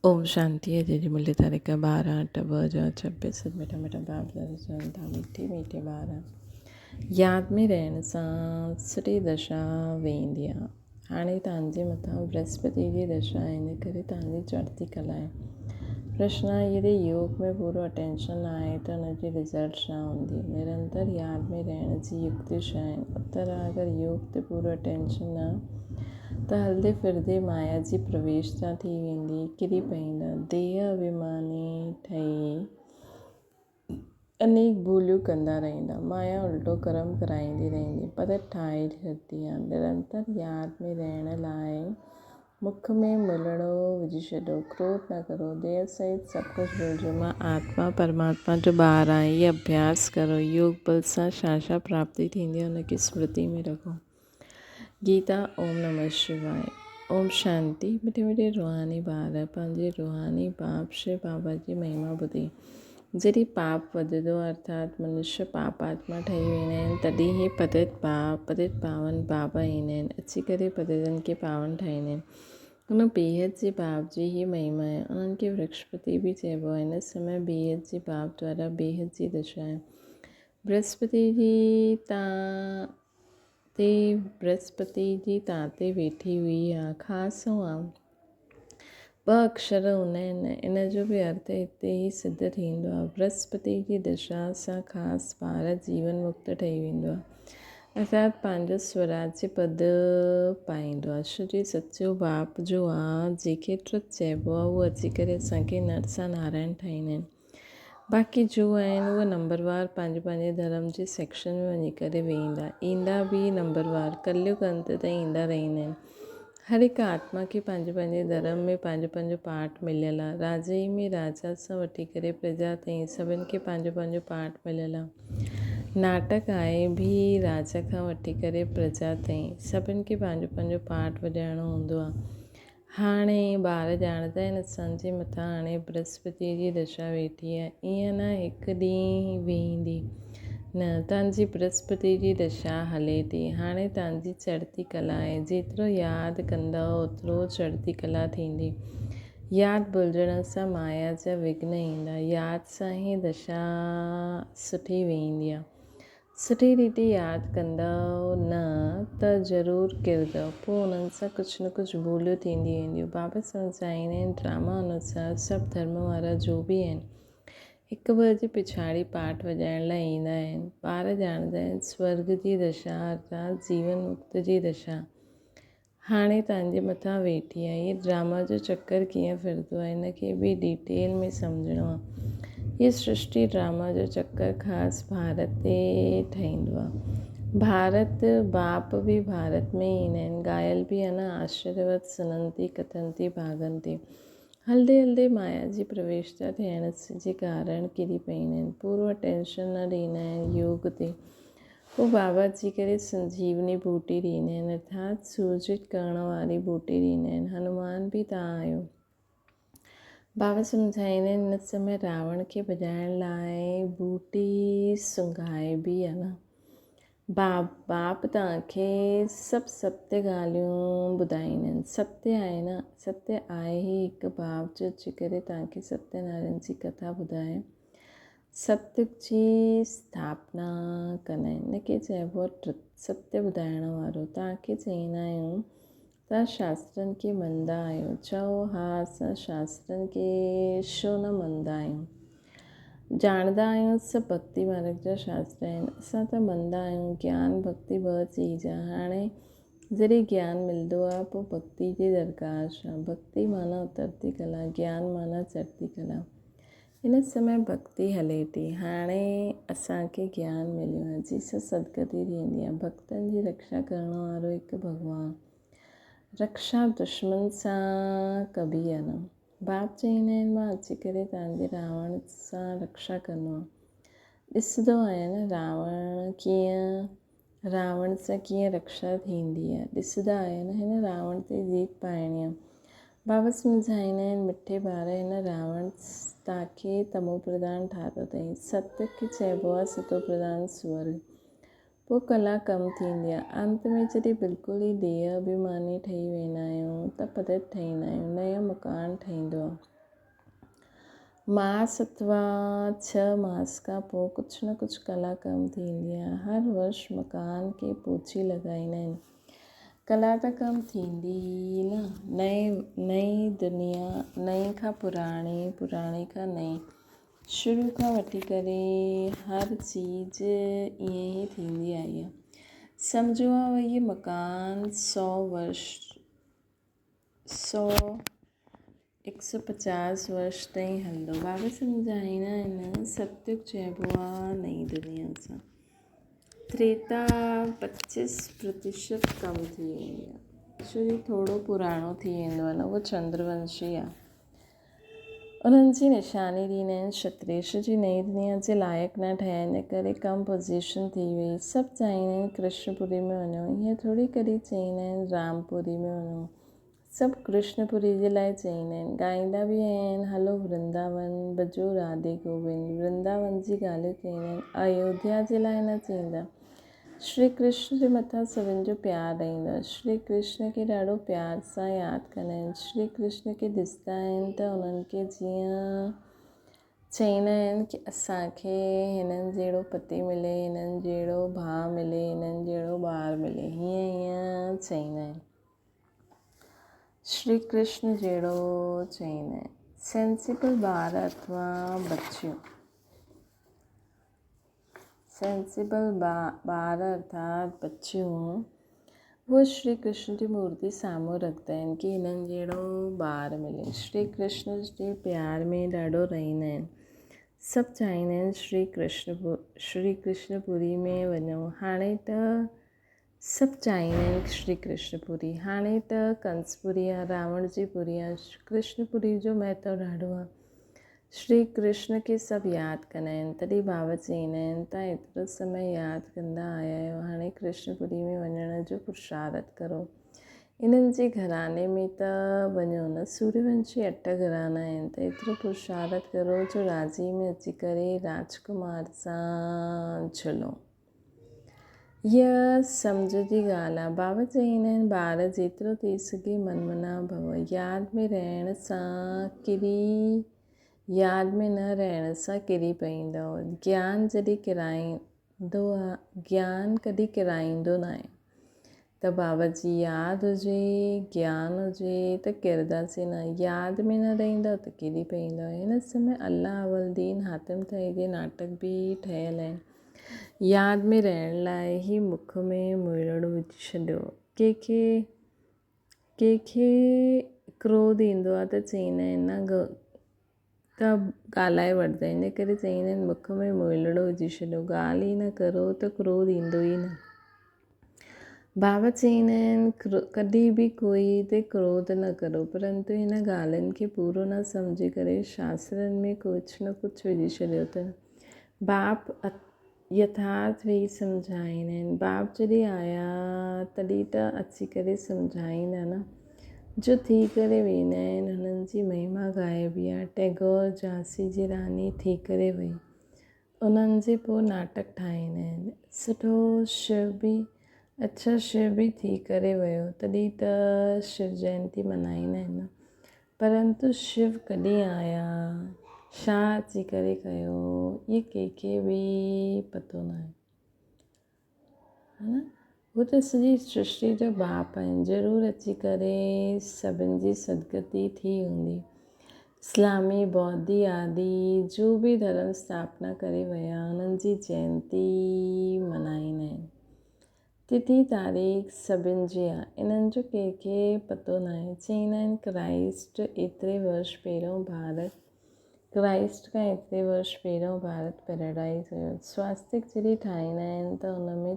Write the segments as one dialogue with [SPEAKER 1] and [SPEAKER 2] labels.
[SPEAKER 1] ओम शांति है। जेडी मुल्य तारीख 12/8/2026। मिठा मिठा बाप दर्शन था मीठे मीठे 12 याद में रहण सां सुठी दशा वेंदी आहे। हाणे तव्हांजे मथां बृहस्पति जी दशा आहे, इन करे तव्हांजी चढ़ती कला आहे। प्रश्न आहे, यदि योग में पूरो अटेंशन आहे त हुनजी रिज़ल्ट छा हूंदी? निरंतर याद में रहण जी युक्ति छा आहिनि? उत्तर आहे, अगरि योग ते पूरो अटेंशन न त हलंदे फिरदे माया जी प्रवेशता थी वेंदी, किरी पईंदा, देह अभिमानी ठही अनेक भूलियूं कंदा रहंदा, माया उल्टो कर्म कराईंदी रहंदी, पर ठाहे छॾंदी आहे। निरंतर याद में रहण लाइ मुख में मिलणो विझी छॾो, क्रोध न करो, देह सहित सभु कुझु भुलिजो, मां आत्मा परमात्मा जो ॿारु आहियां। इहे अभ्यास करो। योग बल सां छा प्राप्ति थींदी आहे हुनखे स्मृति में रखो। गीता। ओम नमः शिवाय। ओम शांति। मिठे मिठे रूहानी ॿार पंहिंजे रूहानी बाप श्री बाबा जी महिमा ॿुधी जॾहिं पाप वधंदो, अर्थात मनुष्य पाप आत्मा ठही वेंदा आहिनि, तॾहिं ई पतित पावन बाबा ईंदा आहिनि, अची करे पतितनि खे पावन ठाहींदा आहिनि। हुन बेहद जे बाप जी ई महिमा आहे। उन्हनि खे वृक्षपति बि चइबो आहे। हिन समय बेहद जे बाप द्वारा बेहद जी दशा आहे। बृहस्पति जी ताते वेठी हुई आहे। ख़ासि आहे, 2 अक्षर हूंदा आहिनि, इन जो बि अर्थ हिते ई सिद्ध थींदो आहे। बृहस्पति जी दशा सां ख़ासि भारत जीवन मुक्त ठही वेंदो आहे, अर्थात पंहिंजो स्वराज्य पद पाईंदो आहे। श्री सचो बाप जो आहे, जंहिंखे ट्रुथ चइबो आहे, उहो अची करे असांखे नर सां नारायण ठाहींदा आहिनि। बाक़ी जो आहिनि उहे नंबरवार पंहिंजे धर्म जे सेक्शन में वञी करे वेहींदा, ईंदा बि नंबरवार, कलयुग अंत ताईं ईंदा रहंदा आहिनि। हर हिकु आत्मा खे पंहिंजे धर्म में पंहिंजो पार्ट मिलियल आहे। राजाई में राजा सां वठी करे प्रजा ताईं सभिनि खे पंहिंजो पार्ट मिलियल आहे। नाटक आहे बि राजा खां वठी करे प्रजा ताईं सभिनि खे पंहिंजो पार्ट वॼाइणो हूंदो आहे। हाणे ॿार ॼाणंदा आहिनि असांजे मथां हाणे बृहस्पति जी दशा वेठी आहे। ईअं न हिकु ॾींहुं वेंदी न, तव्हांजी बृहस्पति जी दशा हले थी। हाणे तव्हांजी चढ़ती कला आहे। जेतिरो यादि कंदव ओतिरो चढ़ती कला थींदी। यादि भुलिजण सां माया जा विघ्न ईंदा। यादि सां ई दशा सुठी वेंदी आहे। सुठी रीति यादि कंदव न त ज़रूरु किरंदव, पोइ उन्हनि सां कुझु न कुझु भूलियूं थींदी वेंदियूं। बाबा सम्झाईंदा आहिनि, ड्रामा अनुसार सभु धर्म वारा जो बि आहिनि, हिकु ॿ जे पिछाड़ी पाठ वॼाइण लाइ ईंदा आहिनि। ॿार ॼाणंदा आहिनि स्वर्ग जी दशा अर्थात जीवन मुक्त जी दशा हाणे तव्हांजे मथां वेठी आहे। इहे ड्रामा जो चक्कर कीअं फिरंदो आहे, हिनखे बि डिटेल में सम्झणो आहे। हीअ सृष्टि ड्रामा जो चक्कर ख़ासि भारत ते ठहींदो आहे। भारत बाप बि भारत में ई ईंदा आहिनि। घायल बि आहे न, आश्चर्यवत सुनंती कथंती भागंती। हलंदे हलंदे माया जी प्रवेशता थियण जे कारण किरी पईंदा आहिनि। पूरो अटेंशन न ॾींदा आहिनि योग ते। पोइ बाबा जी करे संजीवनी बूटी ॾींदा आहिनि, अर्थात सूजित करण वारी बूटी ॾींदा आहिनि। हनुमान बि तव्हां आहियो। बाबा सम्झाईंदा आहिनि, हिन समय रावण खे भॼाइण लाइ बूटी सुंघाइबी आहे न। बाप तव्हांखे सभु सत्य ॻाल्हियूं ॿुधाईंदा आहिनि। सत्य आहे न, सत्य आहे ई हिकु बाप जो अची करे तव्हांखे सत्यनारायण जी कथा ॿुधाए सत्य जी स्थापना कंदा आहिनि। हिनखे चइबो आहे ट्रुथ, सत्य ॿुधाइण वारो। तव्हांखे चईंदा आहियूं तव्हां शास्त्रनि खे मञंदा आहियो। चओ हा, असां शास्त्रनि खे छो न मञंदा आहियूं। ॼाणंदा आहियूं सभु भक्ति मार्ग जा शास्त्र आहिनि, असां त मञंदा आहियूं। ज्ञान भक्ति 2 चीज़ आहे। हाणे जॾहिं ज्ञान मिलंदो आहे पोइ भक्ति जी दरकार छा? भक्ति माना उतरती कला, ज्ञान माना चढ़ती कला। हिन समय भक्ति हले थी। हाणे असांखे ज्ञान मिलियो आहे, जंहिंसां सदगति थींदी आहे। भक्तनि जी रक्षा करण वारो हिकु भॻवानु। रक्षा दुश्मन सां कबी आहे न। बाप चईंदा आहिनि, मां अची करे तव्हांजे रावण सां रक्षा कंदो आहे। ॾिसंदो आहियां न रावण सां कीअं रक्षा थींदी आहे। ॾिसंदा आहियो न, हिन रावण ते जीत पाइणी आहे। बाबा सम्झाईंदा आहिनि, मिठे ॿार, हिन रावण तव्हांखे तमो प्रधान ठातो अथई। सत्य खे चइबो आहे सतो प्रधान स्वर्ग। पोइ कला कमु थींदी आहे। अंत में जॾहिं बिल्कुलु ई देह अभिमानी ठही वेंदा आहियूं त पतित ठहींदा आहियूं, नयो मकान ठहींदो आहे। मास अथवा 6 मास खां पोइ कुझु न कुझु कला कमु थींदी आहे। हर वर्ष मकान खे पोची लॻाईंदा आहिनि। कला त कमु थींदी न। नई दुनिया, नई खां पुराणी, पुराणी खां नई, शुरू खां वठी करे हर चीज़ ईअं ई थींदी आई आहे। सम्झो ये मकान 150 वर्ष ताईं हलंदो। बाबा सम्झाईंदा आहिनि सतयुग चइबो आहे नई दुनिया सां। त्रेता 25% कम थी वेंदी आहे, छो जो थोरो पुराणो थी वेंदो आहे न, उहो चंद्रवंशी आहे। उन्हनि जी निशानी ॾींदा आहिनि क्षत्रेश जी नई दुनिया जे लाइक़ु न ठहिया, इन करे कम पोज़ीशन थी वई। सभु चाहींदा आहिनि कृष्णपुरी में वञो, हीअं थोरी कॾहिं चईंदा आहिनि रामपुरी में वञो। सभु कृष्णपुरी जे लाइ चईंदा आहिनि। ॻाईंदा बि आहिनि हलो वृंदावन बजो राधे गोविंद। वृंदावन जी ॻाल्हियूं चईंदा आहिनि, अयोध्या जे लाइ न चईंदा। श्री कृष्ण जे मथां सभिनि जो प्यारु रहंदो आहे। श्री कृष्ण खे ॾाढो प्यार सां यादि कंदा आहिनि। श्री कृष्ण खे ॾिसंदा आहिनि त उन्हनि खे जीअं चईंदा आहिनि कि असांखे हिननि जहिड़ो पति मिले, हिननि जहिड़ो भाउ मिले, हिननि जहिड़ो ॿारु मिले, हीअं चईंदा आहिनि। श्री कृष्ण जहिड़ो चईंदा आहिनि। सेंसिबल ॿार अथवा बच्चियूं, सेंसिबल ॿार अर्थात बच्चियूं, वो श्री कृष्ण जी मूर्ति साम्हूं रखंदा आहिनि कि हिननि जहिड़ो ॿारु मिले। श्री कृष्ण जे प्यार में ॾाढो रहंदा आहिनि। सभु चाहींदा आहिनि श्री कृष्णपुरी में वञो। हाणे त सभु चाहींदा आहिनि श्री कृष्णपुरी। हाणे त कंसपुरी आहे, रावण जी पुरी आहे। कृष्णपुरी जो महत्व ॾाढो आहे। श्री कृष्ण खे सभु यादि कंदा आहिनि। तॾहिं बाबा चईंदा आहिनि तव्हां एतिरो समय यादि कंदा आया आहियो, हाणे कृष्णपुरी में वञण जो पुरुषारथ करो। इन्हनि जे घराने में त वञो न, सूर्यवंशी 8 घराना आहिनि, त एतिरो पुरुषारथ करो जो राजी में अची करे राजकुमार सां झुलो। हीअ सम्झ जी ॻाल्हि आहे। बाबा चईंदा आहिनि ॿार जेतिरो थी सघे मनमना भव। यादि में न रहण सां किरी पईंदव। ज्ञान कॾहिं किराईंदो न आहे। त बाबा जी यादि हुजे, ज्ञान हुजे त किरंदासीं न। यादि में न रहंदव त किरी पईंदव। हिन समय अल्लाह अवलदीन हातिम ताई जे नाटक बि ठहियल आहिनि। यादि में रहण लाइ ई मुख में मुहिड़ो विझी छॾियो। कंहिंखे क्रोध ईंदो आहे त चईंदा आहिनि न त ॻाल्हाए वठंदा आहिनि, इन करे चईंदा आहिनि मुख में मुहिड़ो विझी छॾियो। ॻाल्हि ई न करो त क्रोध ईंदो ई न। बाबा चईंदा आहिनि कॾहिं बि कोई ते क्रोध न करो, परंतु हिन ॻाल्हियुनि खे पूरो न सम्झी करे शास्त्रनि में कुझु न कुझु विझी छॾियो अथनि। बाप यथार्थ वेही सम्झाईंदा आहिनि। बाप जॾहिं आया तॾहिं त अची करे सम्झाईंदा न, जो थी करे वेंदा आहिनि। हुननि जी महिमा ग़ाइबी आहे। टैगोर झांसी जी रानी थी करे वई, उन्हनि जे पोइ नाटक ठाहींदा आहिनि। सुठो शिव बि थी करे वियो, तॾहिं त शिव जयंती मल्हाईंदा आहिनि न। परंतु शिव कॾहिं आया, छा अची करे कयो, इहे कंहिंखे बि पतो न आहे, है न। उहो त सॼी सृष्टि जो बाप आहिनि, ज़रूरु अची करे सभिनि जी सदगति थी हूंदी। इस्लामी, बौद्धी आदि जो बि धर्म स्थापना करे विया, उन्हनि जी जयंती मल्हाईंदा आहिनि। तिथि तारीख़ सभिनि जी आहे, इन्हनि जो कंहिंखे पतो न आहे। चईंदा आहिनि क्राइस्ट खां एतिरे वर्ष पहिरियों भारत पैराडाइज़ हुयो। स्वास्तिक जॾहिं ठाहींदा आहिनि त उन में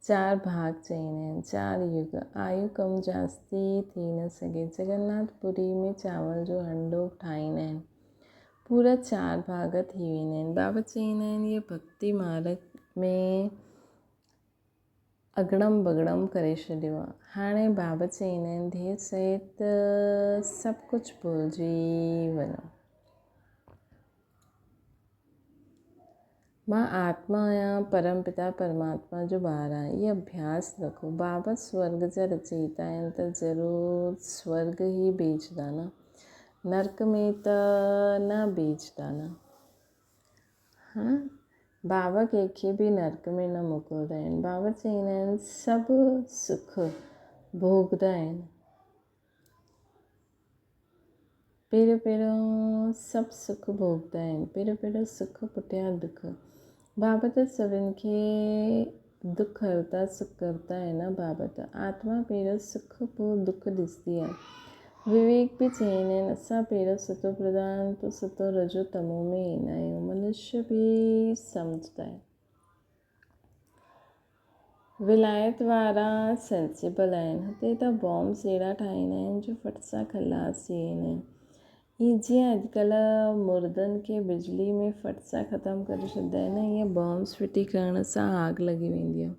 [SPEAKER 1] 4 भाग चईंदा आहिनि, 4 युग। आयु कम जास्ती थी न सघे। जगन्नाथपुरी में चांवर जो हंडो ठाहींदा आहिनि, पूरा 4 भाग थी वेंदा आहिनि। बाबा चईंदा आहिनि इहे भक्ति मार्ग में अगड़म बगड़म करे छॾियो आहे। हाणे बाबा चईंदा आहिनि देर सहित सभु कुझु भुलिजी वञो। मां आत्मा आहियां, परमपिता परमात्मा जो ॿारु आहियां, इहो अभ्यास रखो। बाबा स्वर्ग जा रचयिता आहिनि त ज़रूरु स्वर्ग ई भेजदा न। नरक में त न बीजदाना। हाँ, बाबा कंहिंखे बि नरक में न मोकिलींदा आहिनि। बाबा चवंदा आहिनि सभु सुख भोगदा आहिनि। पहिरियों सभु सुख भोगदा आहिनि, पहिरियों सुख पुठियां दुख। बाबा त सभिनि खे दुख हरता सुख करता है न। बाबा त आत्मा पहिरियों सुख पोइ दुख ॾिसंदी आहे। विवेक बि चवंदा आहिनि असां पहिरियों सतो प्रधान पोइ सतो रजो तमो में ईंदा आहियूं। मनुष्य बि सम्झंदा आहिनि। विलायत वारा सेंसिबल आहिनि। हुते त बॉम्ब्स अहिड़ा ठाहींदा आहिनि जो फट सां खलास थी वेंदा आहिनि। हीअं जीअं अॼुकल्ह मुर्दनि खे बिजली में फट सां ख़तमु करे छॾींदा आहिनि, हीअं बॉम्ब्स फिटी करण सां आग लॻी वेंदी आहे।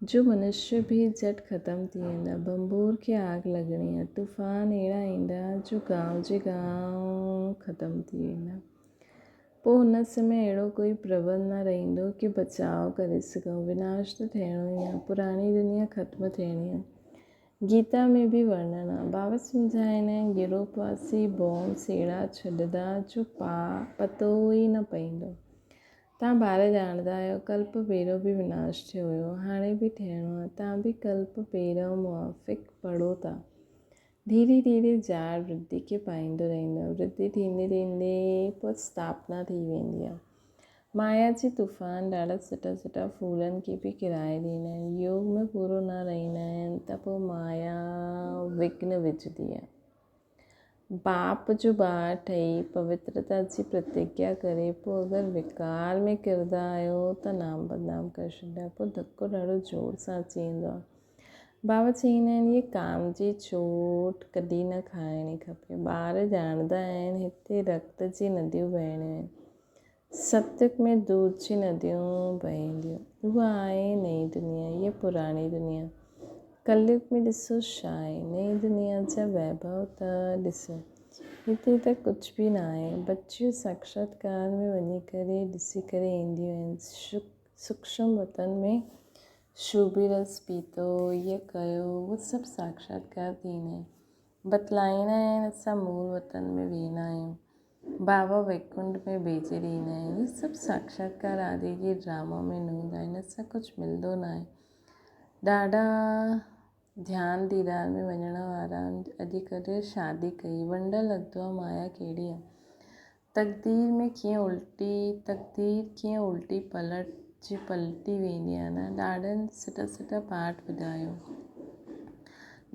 [SPEAKER 1] जो मनुष्य बि झटि ख़तमु थी वेंदा। बंबूर खे आग लॻणी आहे, तूफ़ान अहिड़ा ईंदा जो गांव जे गांव ख़तमु थी वेंदा। पोइ हुन समय अहिड़ो कोई प्रबंध न रहंदो कि बचाव करे सघूं। विनाश त थियणो ई आहे, पुराणी दुनिया ख़त्म थियणी आहे। गीता में बि वर्णन आहे। बाबा सम्झाईंदा आहिनि गिरोपासी बॉम्ब्स अहिड़ा छॾंदा जो पतो ई न पवंदो। तव्हां ॿार ॼाणंदा आहियो कल्प पहिरियों बि विनाश थियो हुयो, हाणे बि थियणो आहे। तव्हां बि कल्प पहिरियों मुआफ़िक़ पढ़ो था। धीरे धीरे जार वृद्धि खे पाईंदो रहंदो। वृद्धि थींदे थींदे पोइ स्थापना थी वेंदी आहे। माया जी तूफ़ान ॾाढा सुठा सुठा फूलनि खे बि किराए ॾींदा आहिनि। योग में पूरो न रहंदा आहिनि त पोइ माया विघ्न विझंदी आहे। बाप जो ॿार ठही पवित्रता जी प्रतिज्ञा करे पोइ अगरि विकार में किरंदा आहियो त नाम बदनाम करे छॾींदा। पोइ धको ॾाढो ज़ोर सां अची वेंदो आहे। बाबा चवंदा आहिनि इहे काम जी चोट कॾहिं न खाइणी खपे। ॿार ॼाणंदा आहिनि हिते रक्त जी नदियूं वहंदियूं आहिनि। सतयुग में दूध जी नदियूं बहंदियूं। उहा आहे नई दुनिया, इहा पुराणी दुनिया। कलयुग में ॾिसो छा आहे, नई दुनिया जा वैभव त ॾिसो। हिते त कुझु बि न आहे। बच्चियूं साक्षात्कार में वञी करे ॾिसी करे ईंदियूं आहिनि। सूक्ष्म वतन में शूबी रस पीतो, इहो कयो, उहो सभु साक्षात्कार थींदा आहिनि। बतलाईंदा आहिनि असां मूल वतन में वेंदा आहियूं। बाबा वैकुंठ में भेजे ॾींदा आहिनि। इहे सभु साक्षात्कार आदि जे ड्रामा में न हूंदा आहिनि। असां कुझु मिलंदो न आहे। ॾाढा ध्यानु दीदार में वञण वारा अॼुकल्ह शादी कई वंड लॻंदो आहे माया कहिड़ी आहे। तक़दीर कीअं उल्टी पलटी वेंदी आहे न। ॾाढनि सुठा सुठा पाठ ॿुधायो।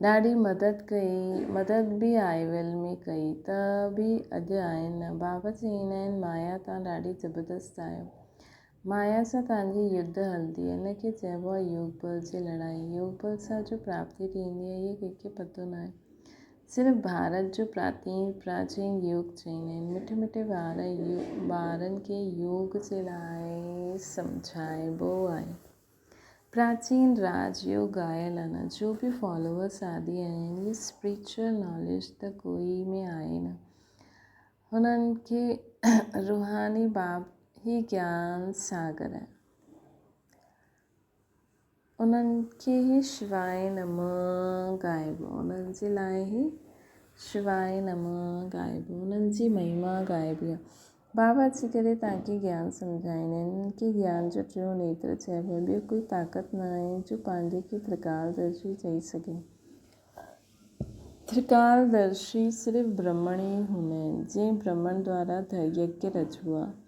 [SPEAKER 1] ॾाढी मदद बि आईविल में कई त बि अॼु आहिनि न। बाबा चवंदा आहिनि माया तव्हां ॾाढी ज़बरदस्त आहियो। माया सां तव्हांजी युद्ध हलंदी आहे। इनखे चइबो आहे योग बल जी लड़ाई। योग बल सां जो प्राप्ति थींदी आहे इहे कंहिंखे पतो न आहे। सिर्फ़ु भारत जो प्राचीन योग चवंदा आहिनि। मिठे मिठे ॿारनि खे योग जे लाइ सम्झाइबो आहे। प्राचीन राजयोग आयल आहे न। जो बि फॉलोअर्स आदि आहिनि इहे स्पिरिचुअल नॉलेज त कोई में आहे न। हुननि खे रूहानी बाप ही ज्ञान सागर आहे। उन्हनि खे ई शिवाय नमः ॻाइबो। उन्हनि जे लाइ ई शिवाय नमः ॻाइबो। उन्हनि जी महिमा ॻाइबी आहे। बाबा अची करे तव्हांखे ज्ञान सम्झाईंदा आहिनि। उन्हनि खे ज्ञान जो टियों नेत्र चइबो आहे। ॿियो कोई ताक़त न आहे जो पंहिंजे खे त्रिकालदर्शी चई सघे। त्रिकालदर्शी सिर्फ़ु ब्रह्मण ई हूंदा आहिनि। जंहिं ब्रह्मण द्वारा यज्ञ रचिबो आहे।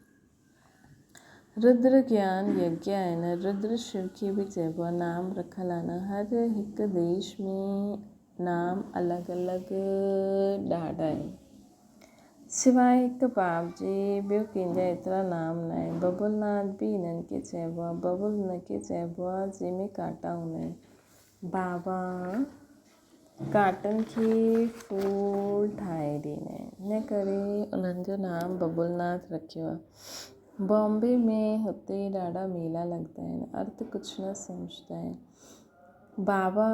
[SPEAKER 1] रुद्र ज्ञान यज्ञ आहे न। रुद्र शिव खे बि चइबो आहे। नाम रखियलु आहे न। हर हिकु देश में नाम अलॻि अलॻि ॾाढा आहिनि। सिवाय हिकु बाप जे ॿियो कंहिंजा एतिरा नाम न आहे। बबुलनाथ बि हिननि खे चइबो आहे। बबुल हिनखे चइबो आहे जंहिंमें कांटा हूंदा आहिनि। बाबा कांटनि खे फूल ठाहे ॾींदा आहिनि। इन करे उन्हनि जो नाम बबुलनाथ रखियो आहे। बॉम्बे में हुते ॾाढा मेला लॻंदा आहिनि। अर्थ कुझु न सम्झंदा आहिनि। बाबा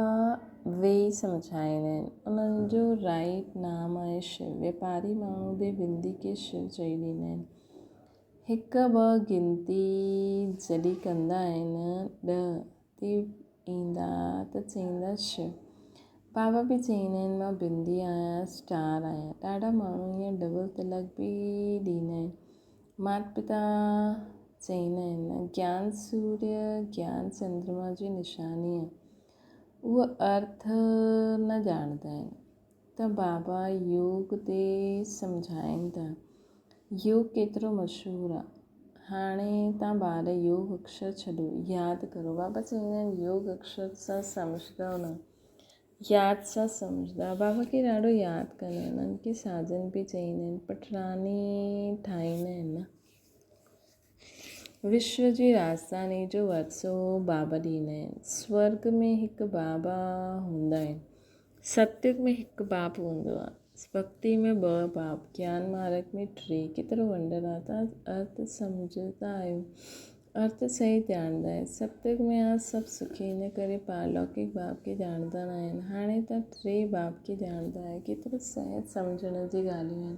[SPEAKER 1] वेही सम्झाईंदा आहिनि। उन्हनि जो राइट नाम आहे शिव। वापारी माण्हू बि बिंदी खे शिव चई ॾींदा आहिनि। हिकु ॿ गिनती जॾहिं कंदा आहिनि 10 ते ईंदा त चईंदा शिव। बाबा बि चईंदा आहिनि मां बिंदी आहियां, स्टार आहियां। ॾाढा माण्हू हीअं डबल तिलक बि ॾींदा आहिनि। माता पिता चईंदा आहिनि ज्ञान सूर्य ज्ञान चंद्रमा जी निशानी आहे, उहा अर्थ न ॼाणंदा आहिनि। त बाबा योग ते सम्झाइनि था योग केतिरो मशहूरु आहे। हाणे तव्हां ॿार योग अक्षर छॾो, यादि करो। बाबा चईंदा आहिनि योग अक्षर सां सम्झंदव न, यादि सां सम्झंदा। बाबा खे ॾाढो यादि कंदा आहिनि। उन्हनि खे साजन बि चईंदा आहिनि, पटरानी ठाहींदा आहिनि न। विश्व जी राजधानी जो वरिसो बाबा ॾींदा आहिनि। स्वर्ग में हिकु बाबा हूंदा आहिनि, सतयुग में हिकु बाप हूंदो आहे, भक्ति में 2 बाप, ज्ञान मार्ग में 3। केतिरो वंडर आहे। तव्हां अर्थ सम्झंदा आहियो, अर्थ सही ॼाणंदा आहियो। सतयुग में आहे सभु सुखी, इन करे पारलौकिक बाप खे ॼाणंदा न आहिनि। हाणे तव्हां 3 बाप खे ॼाणंदा आहियो। केतिरो सहज सम्झण जी ॻाल्हियूं आहिनि।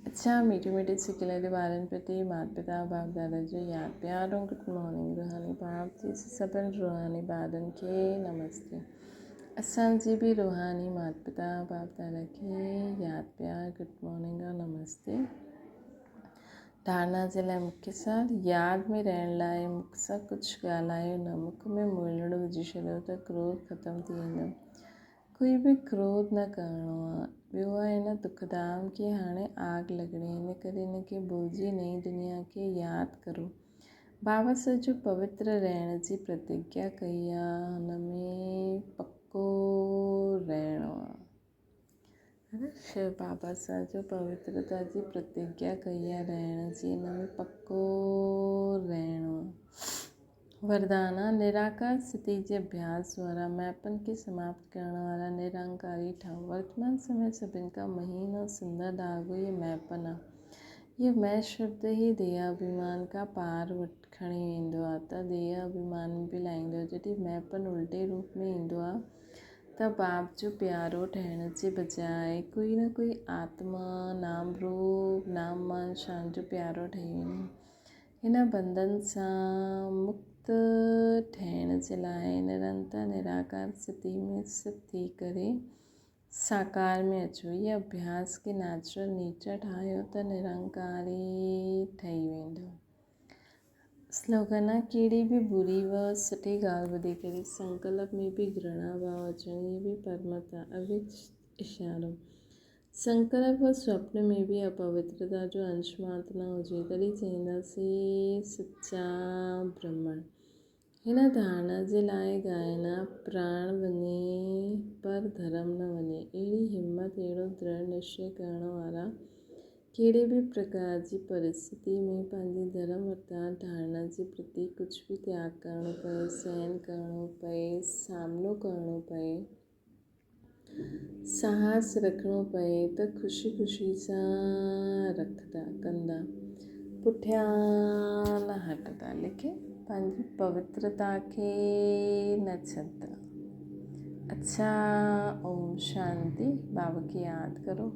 [SPEAKER 1] अच्छा, मीठी मीठी सिखियल ॿारनि प्रति माता पिता बाप दादा जो यादि प्यार ऐं गुड मॉर्निंग। रूहानी बाप जी सभिनि रूहानी ॿारनि खे नमस्ते। असांजी बि रूहानी माता पिता बाप दादा खे यादि प्यार गुड मॉर्निंग और नमस्ते। धारणा जे लाइ मुख्य सार, यादि में रहण लाइ मुख सां कुझु ॻाल्हायो न। मुख में मुलड़ो विझी छॾियो त क्रोध ख़तमु थी वेंदो। कोई बि क्रोध न करिणो आहे। ॿियो आहे हिन दुखधाम खे हाणे आग लॻणी, इन करे हिनखे भुलिजी नई दुनिया खे यादि करो। बाबा सां जो पवित्र रहण जी प्रतिज्ञा कई आहे, हुन में पक्को रहणो आहे। शिव बाबा सां जो पवित्रता जी प्रतिज्ञा कई आहे रहण जी, हिन में पक्को रहणो आहे। वरदाना निराकार स्थिति जे अभ्यास द्वारा मैपन खे समाप्त करण वारा निरंकारी ठहो। वर्तमान समय सभिनि खां महीन और सुंदर धागो ये मैपन आहे। ये मैं शब्द ई देहाभिमान खां पार खणी वेंदो आहे, त देहाभिमान बि लाहींदो। जॾहिं मैपन उल्टे रूप में ईंदो आहे त बाप जो प्यारो ठहिण जे बजाए कोई न कोई आत्मा नाम रूप नाम मान शान जो प्यारो ठही वेंदो। हिन बंधन सां मुक्त ठहिण जे लाइ निरंतर निराकार स्थिति में स्थित थी करे साकार में अचो। इहे अभ्यास खे नेचुरल नेचर ठाहियो त निरंकारी ठही वेंदो। स्लोगन आहे, कहिड़ी बि बुरी व सुठी ॻाल्हि ॿुधी करे संकल्प में बि घृणा भाव अचणु, इहे बि परमत आहे। अविच इशारो, संकल्प व स्वप्न में बि अपवित्रता जो अंश मात्र न हुजे, तॾहिं चईंदासीं सच्चा ब्रह्मण। हिन धारणा जे लाइ ॻाइना, प्राण वञे पर धर्म न वञे। अहिड़ी हिम्मत, अहिड़ो दृढ़ निश्चय करण वारा कहिड़े बि प्रकार जी परिस्थिति में पंहिंजी धर्म अर्थात धारणा जे प्रति कुझु बि त्याग करणो पए, सहन करणो पए, सामनो करणो पए, साहस रखिणो पए त ख़ुशी ख़ुशी सां कंदा, पुठियां न हटंदा, लेकिन पंहिंजी पवित्रता खे न छॾंदा। अच्छा, ओम शांति। बाबा खे यादि करो।